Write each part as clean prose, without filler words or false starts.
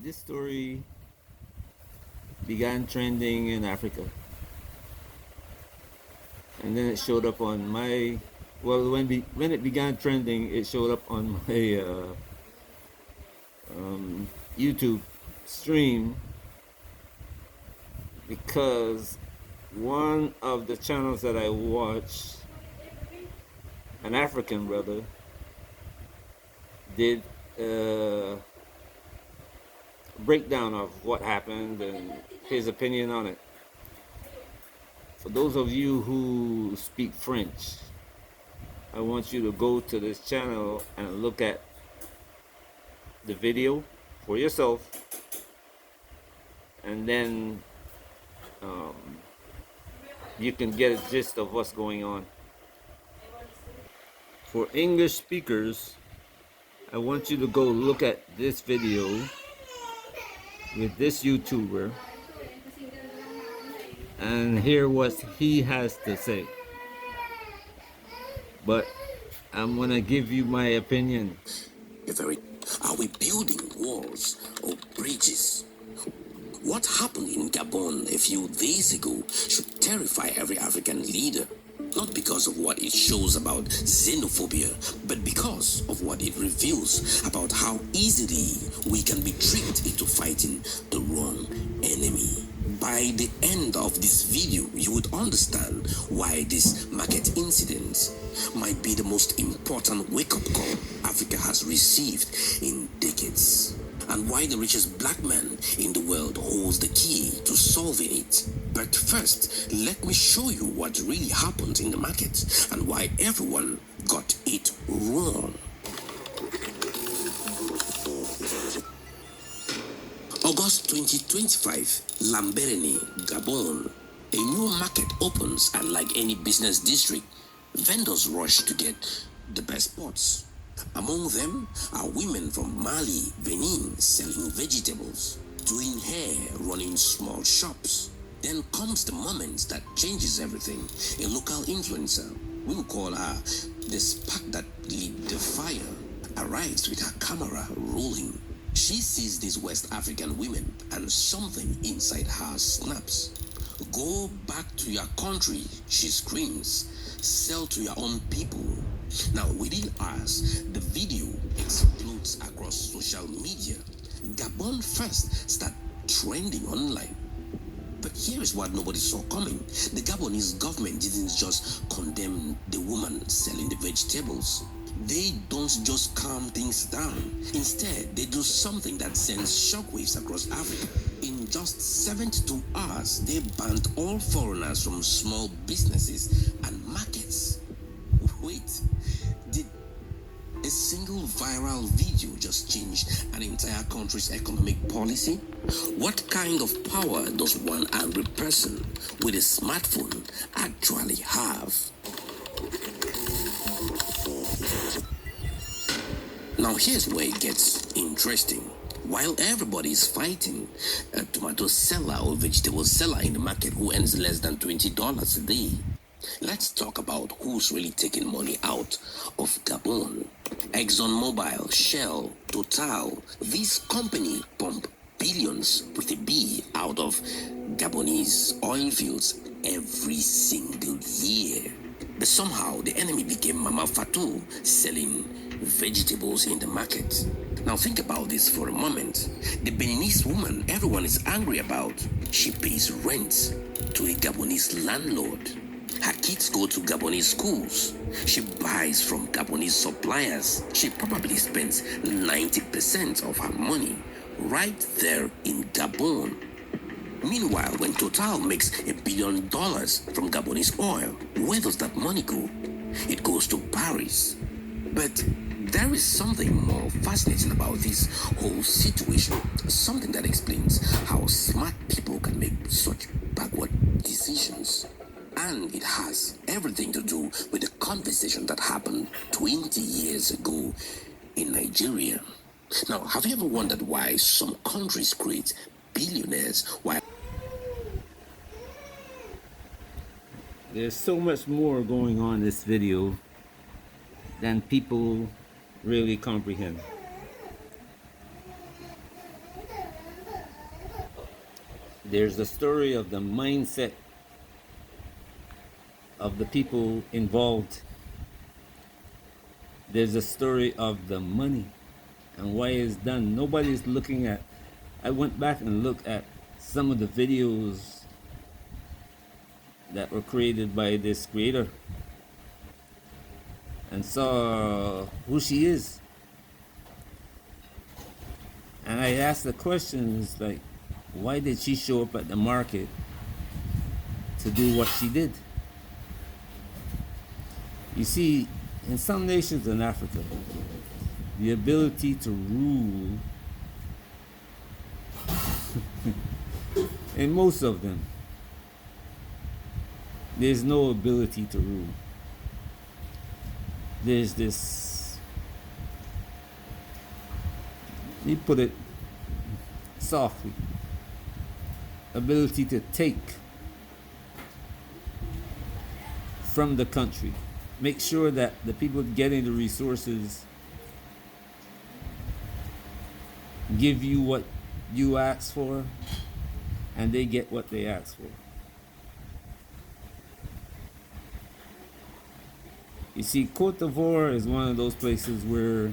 this story began trending in Africa, and then it showed up on my when it began trending, it showed up on my YouTube stream because one of the channels that I watch, an African brother, did a breakdown of what happened and his opinion on it. For those of you who speak French, I want you to go to this channel and look at the video for yourself, and then you can get a gist of what's going on. For English speakers, I want you to go look at this video with this YouTuber and hear what he has to say. But I'm gonna give you my opinion. Are we building walls or bridges? What happened in Gabon a few days ago should terrify every African leader. Not because of what it shows about xenophobia, but because of what it reveals about how easily we can be tricked into fighting the wrong enemy. By the end of this video, you would understand why this market incident might be the most important wake-up call Africa has received in decades, and why the richest black man in the world holds the key to solving it. But first, let me show you what really happened in the market and why everyone got it wrong. August 2025, Lamberene, Gabon. A new market opens, and like any business district, vendors rush to get the best spots. Among them are women from Mali, Benin, selling vegetables, doing hair, running small shops. Then comes the moment that changes everything. A local influencer, we will call her the spark that lit the fire, arrives with her camera rolling. She sees these West African women and something inside her snaps. Go back to your country, she screams. Sell to your own people. Now, within hours, the video explodes across social media. Gabon first started trending online. But here is what nobody saw coming. The Gabonese government didn't just condemn the woman selling the vegetables. They don't just calm things down. Instead, they do something that sends shockwaves across Africa. In just 72 hours, they banned all foreigners from small businesses and markets. Wait, did a single viral video just change an entire country's economic policy? What kind of power does one angry person with a smartphone actually have? Now here's where it gets interesting. While everybody is fighting a tomato seller or vegetable seller in the market who earns less than $20 a day, let's talk about who's really taking money out of Gabon. ExxonMobil, Shell, Total, these companies pump billions with a B out of Gabonese oil fields every single year. But somehow the enemy became Mama Fatou selling vegetables in the market. Now think about this for a moment. The Beninese woman everyone is angry about, she pays rent to a Gabonese landlord. Her kids go to Gabonese schools. She buys from Gabonese suppliers. She probably spends 90% of her money right there in Gabon. Meanwhile, when Total makes $1 billion from Gabonese oil, where does that money go? It goes to Paris. But there is something more fascinating about this whole situation. Something that explains how smart people can make such backward decisions. And it has everything to do with the conversation that happened 20 years ago in Nigeria. Now, have you ever wondered why some countries create billionaires while There's so much more going on in this video than people really comprehend. There's the story of the mindset of the people involved. There's a story of the money and why it's done. Nobody's looking at. I went back and looked at some of the videos that were created by this creator and saw who she is. And I asked the questions like, why did she show up at the market to do what she did? You see, in some nations in Africa, the ability to rule, in most of them, there's no ability to rule. There's this, you put it softly, ability to take from the country. Make sure that the people getting the resources give you what you ask for and they get what they ask for. You see, Cote d'Ivoire is one of those places where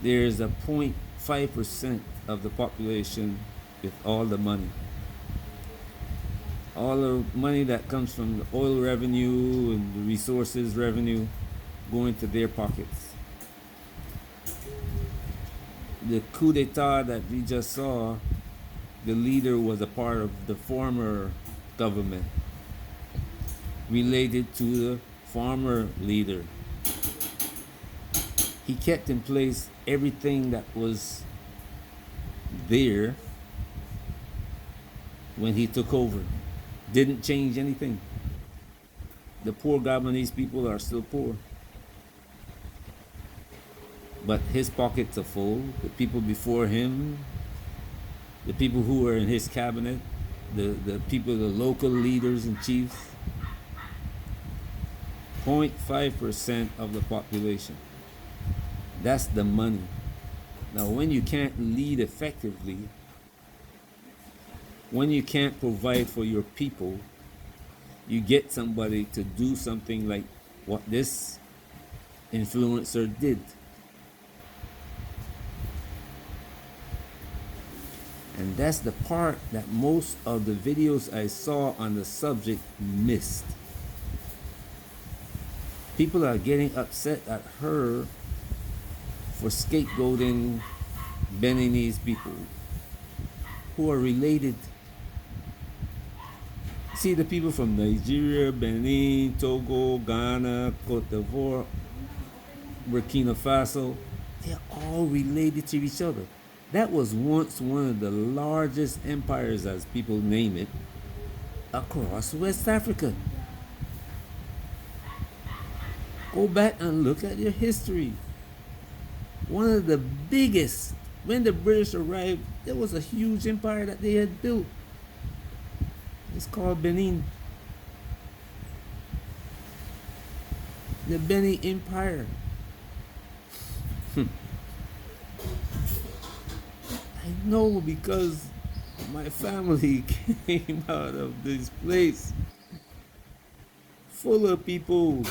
there's a 0.5% of the population with all the money. All the money that comes from the oil revenue and the resources revenue going to their pockets. The coup d'etat that we just saw, the leader was a part of the former government, related to the former leader. He kept in place everything that was there when he took over. Didn't change anything. The poor Gabonese people are still poor. But his pockets are full. The people before him, the people who were in his cabinet, the people, the local leaders and chiefs, 0.5% of the population. That's the money. Now, when you can't lead effectively, when you can't provide for your people, you get somebody to do something like what this influencer did. And that's the part that most of the videos I saw on the subject missed. People are getting upset at her for scapegoating Beninese people who are related. See, the people from Nigeria, Benin, Togo, Ghana, Cote d'Ivoire, Burkina Faso, they're all related to each other. That was once one of the largest empires, as people name it, across West Africa. Go back and look at your history. One of the biggest, when the British arrived, there was a huge empire that they had built. It's called Benin. The Benin Empire. I know because my family came out of this place full of people.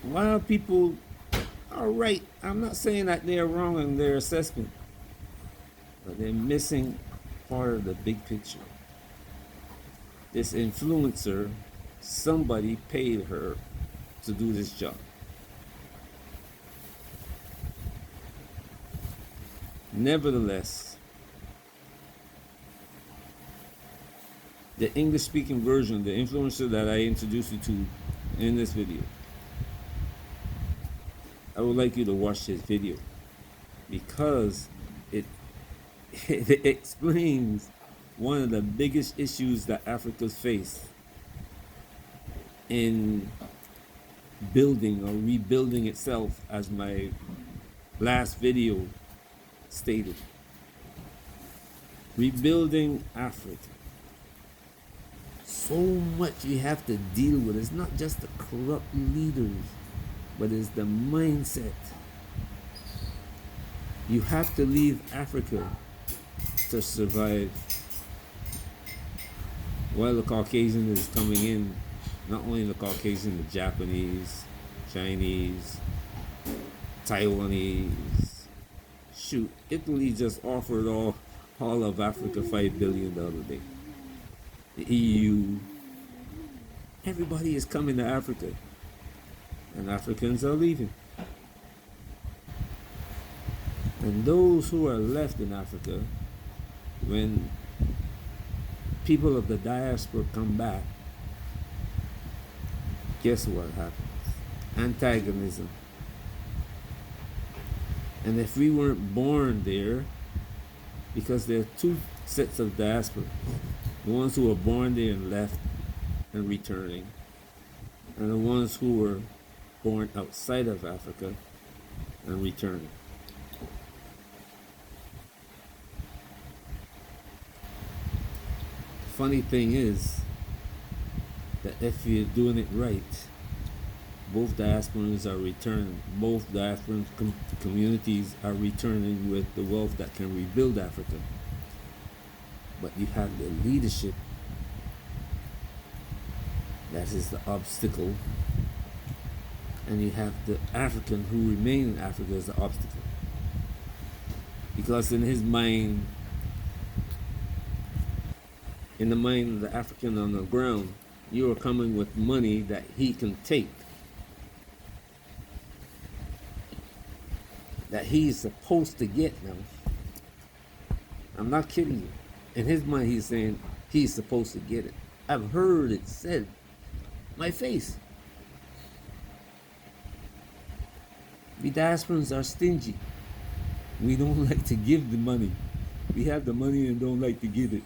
While people are right, I'm not saying that they're wrong in their assessment, but they're missing part of the big picture. This influencer, somebody paid her to do this job. Nevertheless, the English-speaking version, the influencer that I introduced you to in this video, I would like you to watch this video because it explains one of the biggest issues that Africa's face in building or rebuilding itself, as my last video stated. Rebuilding Africa. so much you have to deal with. It's not just the corrupt leaders, but it's the mindset. You have to leave Africa to survive. While the Caucasian is coming in, not only the Caucasian, the Japanese, Chinese, Taiwanese. Shoot, Italy just offered all of Africa $5 billion the other day. The EU, everybody is coming to Africa, and Africans are leaving. And those who are left in Africa, when people of the diaspora come back, guess what happens? Antagonism. And if we weren't born there, because there are two sets of diaspora, the ones who were born there and left and returning, and the ones who were born outside of Africa and returning. The funny thing is that if you're doing it right, both diasporans are returning. Both diasporan communities are returning with the wealth that can rebuild Africa. But you have the leadership that is the obstacle, and you have the African who remain in Africa as the obstacle. Because in his mind, in the mind of the African on the ground, you are coming with money that he can take, that he is supposed to get now. I'm not kidding you. In his mind, he's saying he's supposed to get it. I've heard it said, my face. We diasporans are stingy. We don't like to give the money. We have the money and don't like to give it.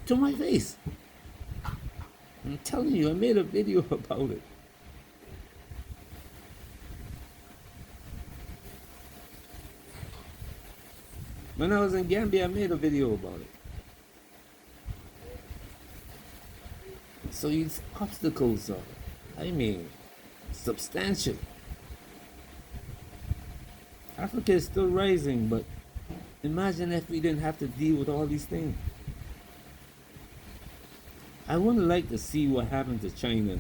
To my face. I'm telling you, I made a video about it. When I was in Gambia, I made a video about it. So these obstacles are, substantial. Africa is still rising, but imagine if we didn't have to deal with all these things. I wouldn't like to see what happened to China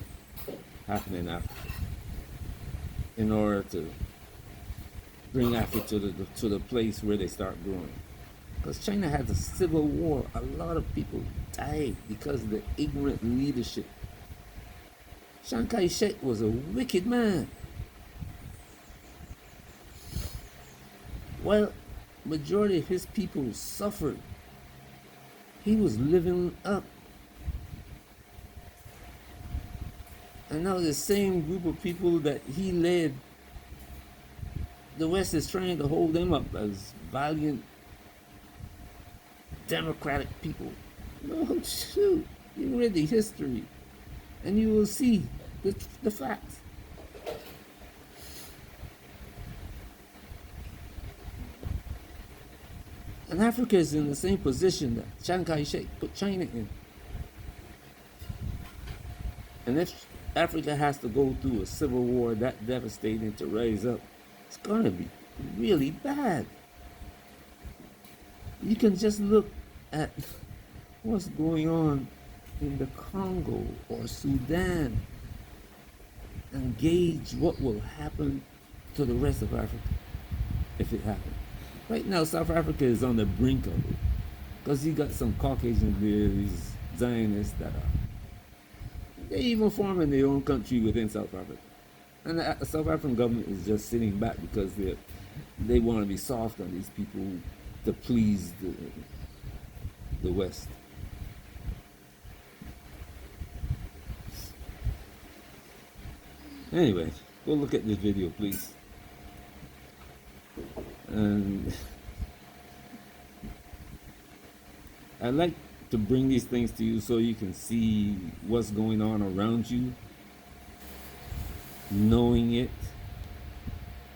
happen in Africa in order to bring Africa to the place where they start growing. Because China had a civil war. A lot of people died because of the ignorant leadership. Chiang Kai-shek was a wicked man. While majority of his people suffered, he was living up. And now the same group of people that he led, the West is trying to hold them up as valiant, democratic people. No, shoot, you read the history, and you will see the facts. And Africa is in the same position that Chiang Kai-shek put China in. And if Africa has to go through a civil war that devastating to rise up, it's going to be really bad. You can just look at what's going on in the Congo or Sudan and gauge what will happen to the rest of Africa if it happens. Right now, South Africa is on the brink of it because you got some Caucasian there, these Zionists that are, they even forming their own country within South Africa. And the South African government is just sitting back because they want to be soft on these people to please the West. Anyway, go look at this video, please. And I like to bring these things to you so you can see what's going on around you, knowing it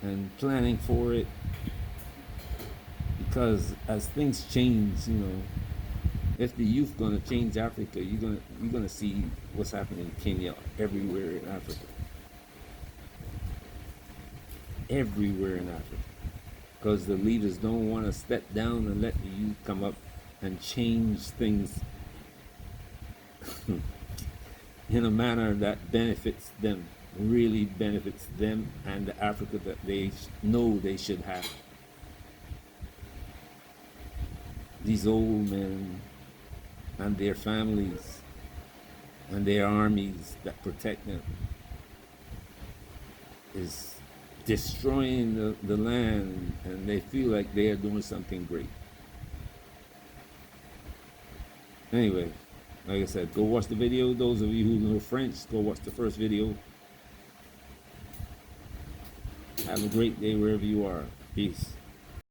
and planning for it, because as things change, if the youth gonna change Africa, you're gonna see what's happening in Kenya, everywhere in Africa, everywhere in Africa, because the leaders don't want to step down and let the youth come up and change things in a manner that benefits them, really benefits them and the Africa that they know they should have. These old men and their families and their armies that protect them is destroying the land, and they feel like they are doing something great. Anyway, like I said, go watch the video. Those of you who know French, go watch the first video. Have a great day wherever you are. Peace.